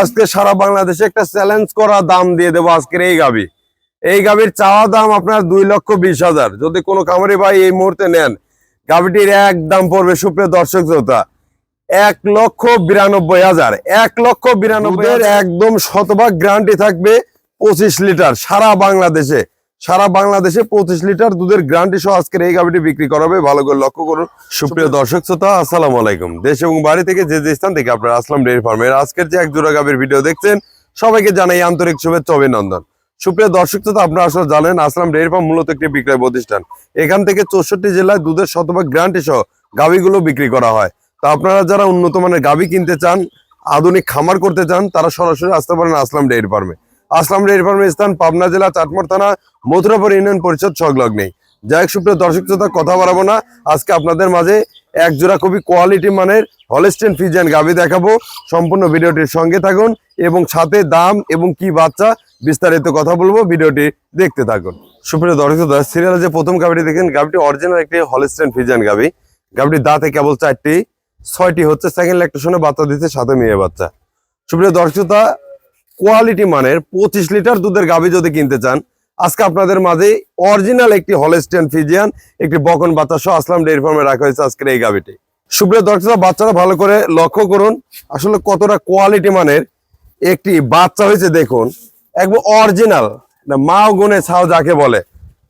আজকে সারা বাংলাদেশে একটা চ্যালেঞ্জ করা দাম দিয়ে দেবো আজকের এই গাভী। এই গাভীর চাওয়া দাম আপনার 2,20,000। যদি কোনো খামারি ভাই এই মুহূর্তে নেন, গাভীটির এক দাম পড়বে সুপ্রিয় দর্শক শ্রোতা 1,92,000। 1,92,000 একদম শতভাগ গ্যারান্টি থাকবে। 25 লিটার সারা বাংলাদেশে 25 লিটার দুধের গ্যারান্টি সহ আজকের এই গাভীটি বিক্রি করাবে। ভালো করে লক্ষ্য করুন সুপ্রিয় দর্শক শ্রোতা, আসসালামু আলাইকুম। দেশ এবং বাড়ি থেকে যে স্থান থেকে আপনারা আসলাম ডেইরি ফার্মের আজকের যে এক জোড়া গাভীর ভিডিও দেখছেন, সবাইকে জানাই আন্তরিক শুভেচ্ছা অভিনন্দন। সুপ্রিয় দর্শক শ্রোতা, আপনারা আসলে জানেন আসলাম ডেইরি ফার্ম মূলত একটি বিক্রয় প্রতিষ্ঠান। এখান থেকে 64 জেলায় দুধের শতভাগ গ্যারান্টি সহ গাভীগুলো বিক্রি করা হয়। তো আপনারা যারা উন্নত মানের গাভী কিনতে চান, আধুনিক খামার করতে চান, তারা সরাসরি আসতে পারেন আসলাম ডেইরি ফার্মে। আসলাম ডেইরি ফার্মের স্থান পাবনা জেলা চাটমোড় থানা মথুরাপুর ইউনিয়ন পরিষদ সংলগ্নেই। যাই হোক সুপ্রিয় দর্শক শ্রোতা, কথা বাড়াবো না, আজকে আপনাদের মাঝে এক জোড়া খুবই কোয়ালিটি মানের হলস্টেইন ফ্রিজিয়ান গাভী দেখাবো। সম্পূর্ণ ভিডিওটির সঙ্গে থাকুন এবং সাথে দাম এবং কি বাচ্চা বিস্তারিত কথা বলবো, ভিডিওটি দেখতে থাকুন। সুপ্রিয় দর্শক শ্রোতা, সিরিয়ালে যে প্রথম গাভীটি দেখেন, গাভীটি অরিজিনাল একটি হলস্টেইন ফ্রিজিয়ান গাভী। গাভীটির দাঁতে কেবল 4টি, 6টি হচ্ছে সেকেন্ড ল্যাকটেশনে বাচ্চা দিতে, সাথে মেয়ে বাচ্চা। সুপ্রিয় দর্শক শ্রোতা, কোয়ালিটি মানের 25 লিটার দুধের গাভী যদি কিনতে চান, আজকে আপনাদের মাঝে অরিজিনাল একটি হলস্টেইন ফ্রিজিয়ান একটি বকন বাচ্চা সহ আসলাম ডেইরি ফার্মে রাখা হয়েছে আজকের এই গাভীটি। সুপ্রিয় দর্শক, বাচ্চারা ভালো করে লক্ষ্য করুন, আসলে কতটা কোয়ালিটি মানের একটি বাচ্চা হয়েছে দেখুন। একদম অরিজিনাল, মাও গুনে ছাও যাকে বলে,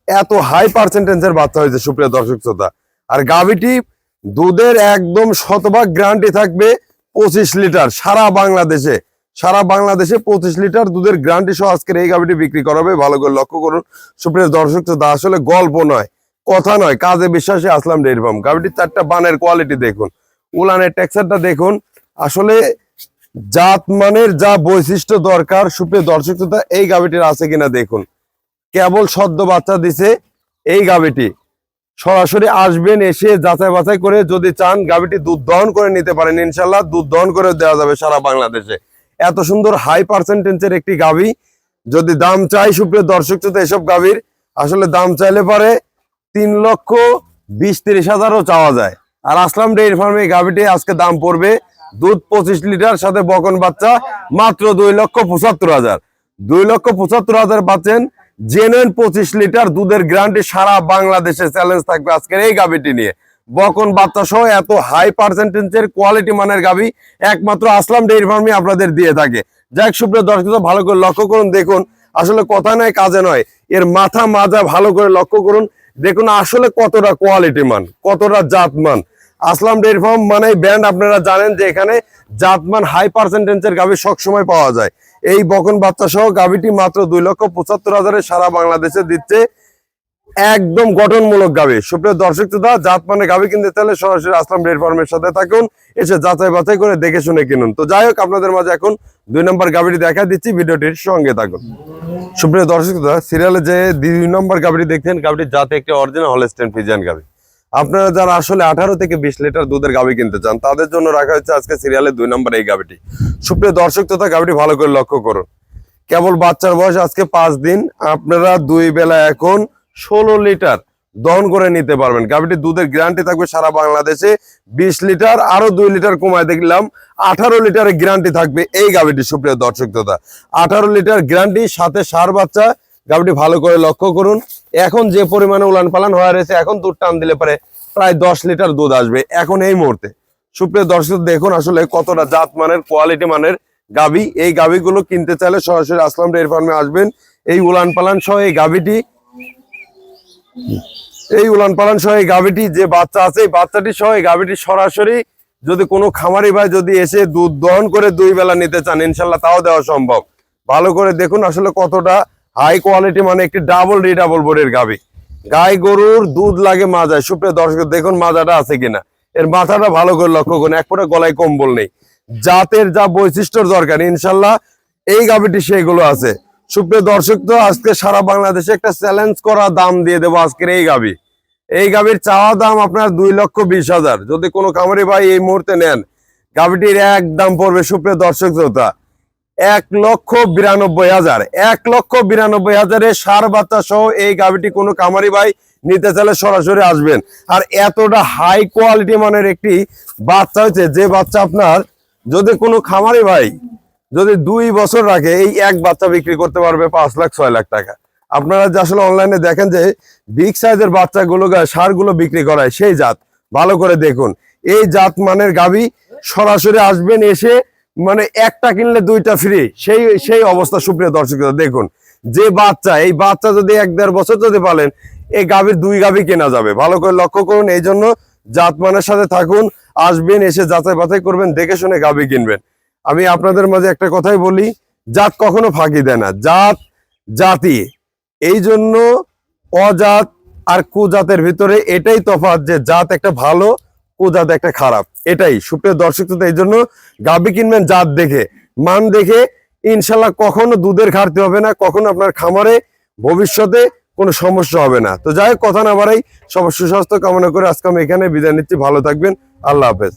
এত হাই পার্সেন্টেজের বাচ্চা হয়েছে সুপ্রিয় দর্শক শ্রোতা। আর গাভীটি দুধের একদম শতভাগ গ্যারান্টি থাকবে। 25 লিটার সারা বাংলাদেশে 25 লিটার দুধের গ্যারান্টি সহ আজকের এই গাভীটি বিক্রি করাবে। ভালো করে লক্ষ্য করুন সুপ্রিয় দর্শক শ্রোতা, আসলে গল্প নয়, কথা নয়, কাজে বিশ্বাসে আসলাম ডেইরি ফার্ম। গাভীটির 4টা বানের কোয়ালিটি দেখুন, উলানের টেক্সচারটা দেখুন, আসলে জাত মানের যা বৈশিষ্ট্য দরকার সুপ্রিয় দর্শক শ্রোতা এই গাভীটির আছে কিনা দেখুন। কেবল সদ্য বাচ্চা দিছে এই গাভীটি। সরাসরি আসবেন, এসে যাচাই বাছাই করে যদি চান গাভীটি দুধ দহন করে নিতে পারেন, ইনশাল্লাহ দুধ দহন করে দেওয়া যাবে সারা বাংলাদেশে। এত সুন্দর হাই পার্সেন্টেজের একটি গাভী যদি দাম চাই সুপ্রিয় দর্শক শ্রোতা, এসব গাভীর আসলে দাম চাইলে পারে 3,20,000-30,000ও চাওয়া যায়। আর আসলাম ডেইরি ফার্মে এই গাভীটি আজকে দাম পড়বে দুধ 25 লিটার সাথে বকন বাচ্চা মাত্র 2,75,000। 2,75,000 পাচ্ছেন জেনুইন 25 লিটার দুধের গ্যারান্টি। সারা বাংলাদেশে চ্যালেঞ্জ থাকবে আজকের এই গাভীটি নিয়ে। বকন বাচ্চা সহ এত হাই পার্সেন্টেজের কোয়ালিটি মানের গাভী একমাত্র আসলাম ডেইরি ফার্মে আপনাদের দিয়ে থাকে। যাক সুপ্রিয় দর্শক, ভালো করে লক্ষ্য করুন, দেখুন আসলে কথা নয় কাজে নয়, এর মাথা মাজা ভালো করে লক্ষ্য করুন, দেখুন আসলে কতটা কোয়ালিটি মান, কতটা জাতমান। আসলাম ডেইরি ফার্ম মানে ব্র্যান্ড, আপনারা জানেন যে এখানে জাতমান হাই পার্সেন্টেজের গাভী সবসময় পাওয়া যায়। এই বকন বাচ্চা সহ গাভীটি মাত্র 2,75,000 সারা বাংলাদেশে দিচ্ছে। একদম গঠনমূলক গাভী। সুপ্রিয় দর্শক শ্রোতা, জাত মানে গাভী কিনতে চাইলে সরাসরি আসলাম ডেইরি ফার্মের সাথে থাকুন, এসে যাচাই বাছাই করে দেখে শুনে কিনুন। তো যাই হোক, আপনাদের মাঝে এখন 2 নম্বর গাভীটি দেখা দিচ্ছি, ভিডিওটির সঙ্গে থাকুন। সুপ্রিয় দর্শক শ্রোতা, সিরিয়ালে যে 2 নম্বর গাভীটি দেখছেন, গাভীটির জাতে একটি অরিজিনাল হলস্টেইন ফ্রিজিয়ান গাভী। আপনারা যারা আসলে 18 থেকে 20 লিটার দুধের গাভী কিনতে চান, তাদের জন্য রাখা হচ্ছে আজকে সিরিয়ালে 2 নম্বর এই গাভীটি। সুপ্রিয় দর্শক শ্রোতা, গাভীটি ভালো করে লক্ষ্য করুন, কেবল বাচ্চার বয়স আজকে 5 দিন। আপনারা 2 বেলা এখন 16 লিটার দহন করে নিতে পারবেন। গাভীটির দুধের গ্যারান্টি থাকবে সারা বাংলাদেশে 20 লিটার, আরো 2 লিটার কমায় দেখলাম 18 লিটারের গ্যারান্টি থাকবে এই গাভীটি। সুপ্রিয় দর্শক শ্রোতা, 18 লিটার গ্যারান্টি, সাথে সার বাচ্চা। গাভীটি ভালো করে লক্ষ্য করুন, এখন যে পরিমাণে উলান পালান হয়ে রয়েছে, এখন দুধ টান দিলে পারে প্রায় 10 লিটার দুধ আসবে এখন এই মুহূর্তে। সুপ্রিয় দর্শক দেখুন আসলে কতটা জাত মানের কোয়ালিটি মানের গাভী। এই গাভীগুলো কিনতে চাইলে সরাসরি আসলাম ডেইরি ফার্মে আসবেন। এই উলান পালান সহ এই গাভীটি যে বাচ্চা আছে, এই বাচ্চাটি সহ এই গাভীটি সরাসরি যদি কোনো খামারি ভাই যদি এসে দুধ দহন করে 2 বেলা নিতে চান, ইনশাল্লাহ তাও দেওয়া সম্ভব। ভালো করে দেখুন আসলে কতটা হাই কোয়ালিটি মানে একটি ডাবল বোর্ডের গাভী। গাই গরুর দুধ লাগে মাজায়। সুপ্রিয় দর্শক দেখুন মাজাটা আছে কিনা, এর মাথাটা ভালো করে লক্ষ্য করুন, এক ফোঁটা গলায় কম্বল নেই। জাতের যা বৈশিষ্ট্যর দরকার ইনশাল্লাহ এই গাভীটি সেগুলো আছে। সুপ্রিয় দর্শক, তো আজকে সারা বাংলাদেশে একটা চ্যালেঞ্জ করা দাম দিয়ে দেবো আজকের এই গাভী। এই গাভীর চাওয়া দাম আপনার 2,20,000। যদি কোনো খামারি ভাই এই মুহূর্তে নেন, গাভীটির এক দাম পড়বে সুপ্রিয় দর্শক শ্রোতা 1,92,000। 1,92,000 সার বাচ্চা সহ এই গাভীটি কোনো খামারি ভাই নিতে চাইলে সরাসরি আসবেন। আর এতটা হাই কোয়ালিটি মানের একটি বাচ্চা হয়েছে, যে বাচ্চা আপনার যদি কোনো খামারি ভাই যদি 2 বছর রাখে এই এক বাচ্চা বিক্রি করতে পারবে 5 লাখ 6 লাখ টাকা। আপনারা যে আসলে অনলাইনে দেখেন যে বিগ সাইজের বাচ্চাগুলো সারগুলো বিক্রি করায় সেই জাত, ভালো করে দেখুন এই জাত মানের গাভী সরাসরি আসবেন, এসে মানে একটা কিনলে 2টা ফ্রি, সেই সেই অবস্থা। সুপ্রিয় দর্শক দেখুন যে বাচ্চা, এই বাচ্চা যদি 1-1.5 বছর যদি পালেন এই গাভীর 2 গাভী কেনা যাবে। ভালো করে লক্ষ্য করুন, এই জন্য জাত মানের সাথে থাকুন, আসবেন, এসে যাচাই বাছাই করবেন, দেখে শুনে গাভী কিনবেন। আমি আপনাদের মাঝে একটা কথাই বলি, জাত কখনো ফাঁকি দেয় না, জাত জাতি। এই জন্য অজাত আর কুজাতের ভিতরে এটাই তফাৎ, যে জাত একটা ভালো, কুজাত একটা খারাপ, এটাই। সুপ্রিয় দর্শক, এই জন্য গাভী কিনবেন জাত দেখে, মান দেখে। ইনশাল্লাহ কখনো দুধের ঘাটতি হবে না, কখনো আপনার খামারে ভবিষ্যতে কোনো সমস্যা হবে না। তো যাই হোক, কথা না বাড়াই, সবার সুস্বাস্থ্য কামনা করে আজকে আমি এখানে বিদায় নিচ্ছি। ভালো থাকবেন, আল্লাহ হাফেজ।